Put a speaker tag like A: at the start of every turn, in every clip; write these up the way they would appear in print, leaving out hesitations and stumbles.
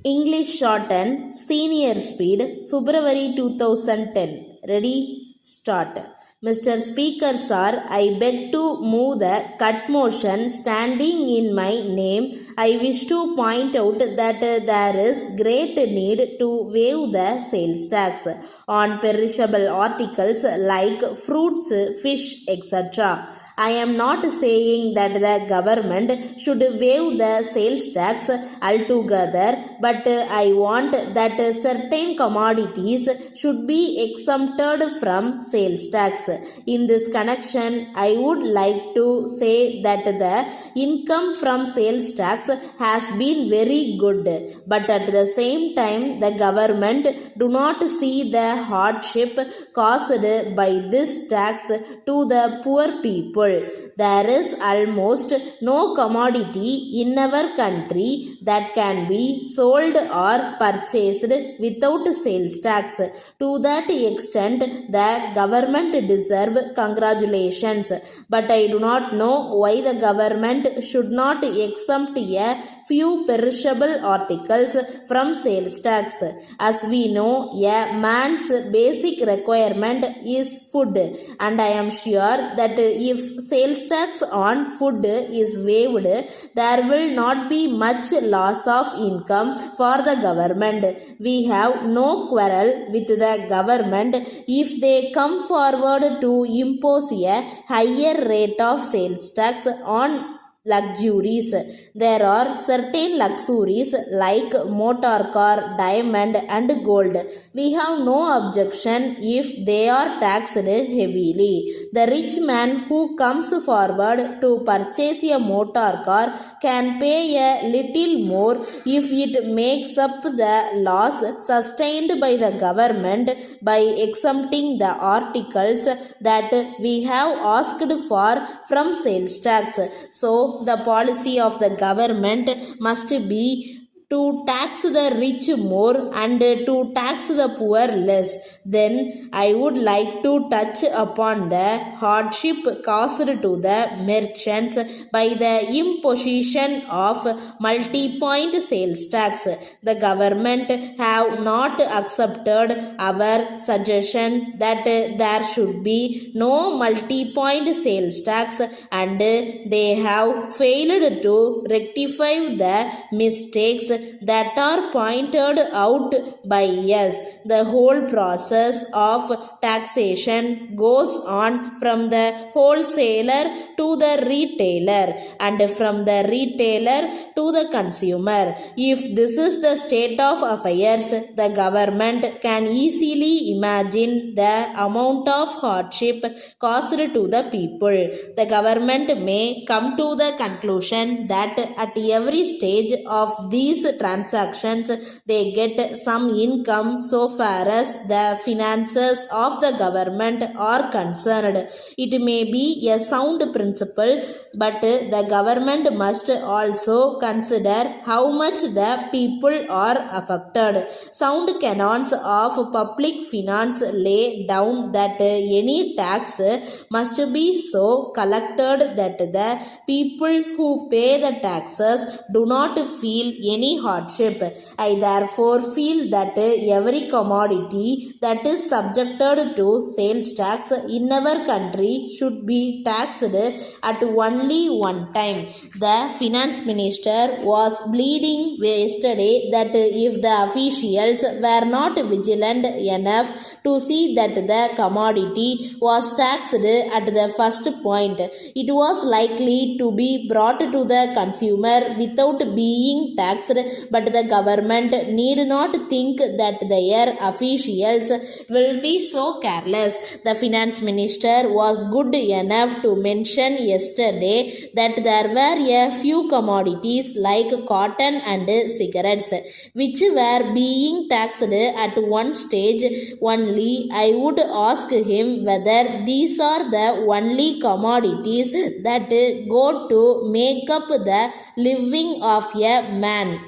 A: English Shorthand, Senior Speed, February 2010. Ready? Start. Mr. Speaker, sir, I beg to move the cut motion standing in my name. I wish to point out that there is great need to waive the sales tax on perishable articles like fruits, fish, etc. I am not saying that the government should waive the sales tax altogether, but I want that certain commodities should be exempted from sales tax. In this connection, I would like to say that the income from sales tax has been very good, but at the same time the government do not see the hardship caused by this tax to the poor people. There is almost no commodity in our country that can be sold or purchased without sales tax. To that extent, the government deserve congratulations, but I do not know why the government should not exempt a few perishable articles from sales tax. As we know, a man's basic requirement is food, and I am sure that if sales tax on food is waived, there will not be much loss of income for the government. We have no quarrel with the government if they come forward to impose a higher rate of sales tax on luxuries. There are certain luxuries like motor car, diamond and gold. We have no objection if they are taxed heavily. The rich man who comes forward to purchase a motor car can pay a little more if it makes up the loss sustained by the government by exempting the articles that we have asked for from sales tax. So the policy of the government must be to tax the rich more and to tax the poor less. Then I would like to touch upon the hardship caused to the merchants by the imposition of multi-point sales tax. The government have not accepted our suggestion that there should be no multi-point sales tax, and they have failed to rectify the mistakes that are pointed out by us. The whole process of taxation goes on from the wholesaler to the retailer and from the retailer to the consumer. If this is the state of affairs, the government can easily imagine the amount of hardship caused to the people. The government may come to the conclusion that at every stage of these transactions they get some income so far as the finances of the government are concerned. It may be a sound principle, but the government must also consider how much the people are affected. Sound canons of public finance lay down that any tax must be so collected that the people who pay the taxes do not feel any hardship. I therefore feel that every commodity that is subjected to sales tax in our country should be taxed at only one time. The finance minister was bleeding yesterday that if the officials were not vigilant enough to see that the commodity was taxed at the first point, it was likely to be brought to the consumer without being taxed. But the government need not think that their officials will be so careless. The finance minister was good enough to mention yesterday that there were a few commodities like cotton and cigarettes which were being taxed at one stage only. I would ask him whether these are the only commodities that go to make up the living of a man.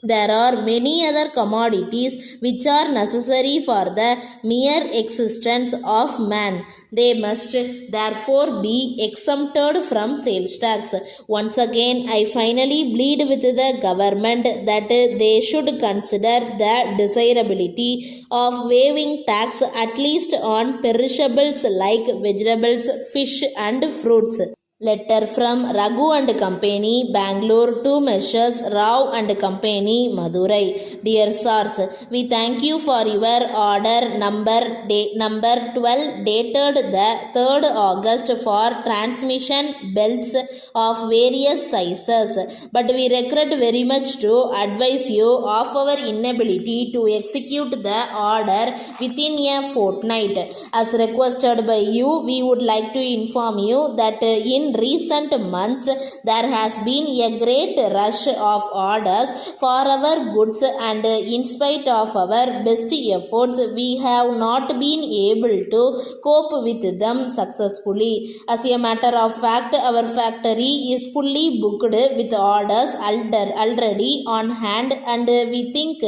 A: There are many other commodities which are necessary for the mere existence of man. They must therefore be exempted from sales tax. Once again, I finally plead with the government that they should consider the desirability of waiving tax at least on perishables like vegetables, fish, and fruits. Letter from Raghu and Company, Bangalore to Messrs. Rao and Company, Madurai. Dear Sirs, we thank you for your order number 12 dated the 3rd August for transmission belts of various sizes. But we regret very much to advise you of our inability to execute the order within a fortnight. As requested by you, we would like to inform you that in recent months there has been a great rush of orders for our goods, and in spite of our best efforts we have not been able to cope with them successfully. As a matter of fact, our factory is fully booked with orders already on hand, and we think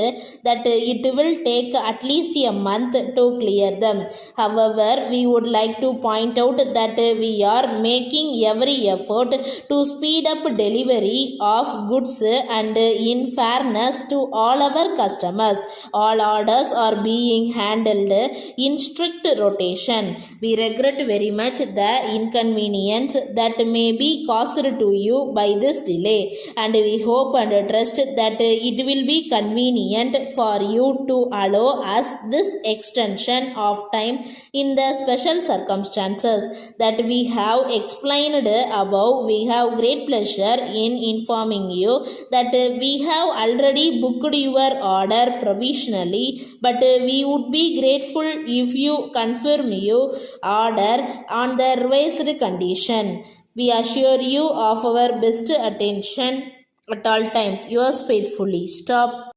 A: that it will take at least a month to clear them. However, we would like to point out that we are making every effort to speed up delivery of goods, and in fairness to all our customers, all orders are being handled in strict rotation. We regret very much the inconvenience that may be caused to you by this delay, and we hope and trust that it will be convenient for you to allow us this extension of time in the special circumstances that we have explained above. We have great pleasure in informing you that we have already booked your order provisionally, but we would be grateful if you confirm your order on the revised condition. We assure you of our best attention at all times. Yours faithfully. Stop.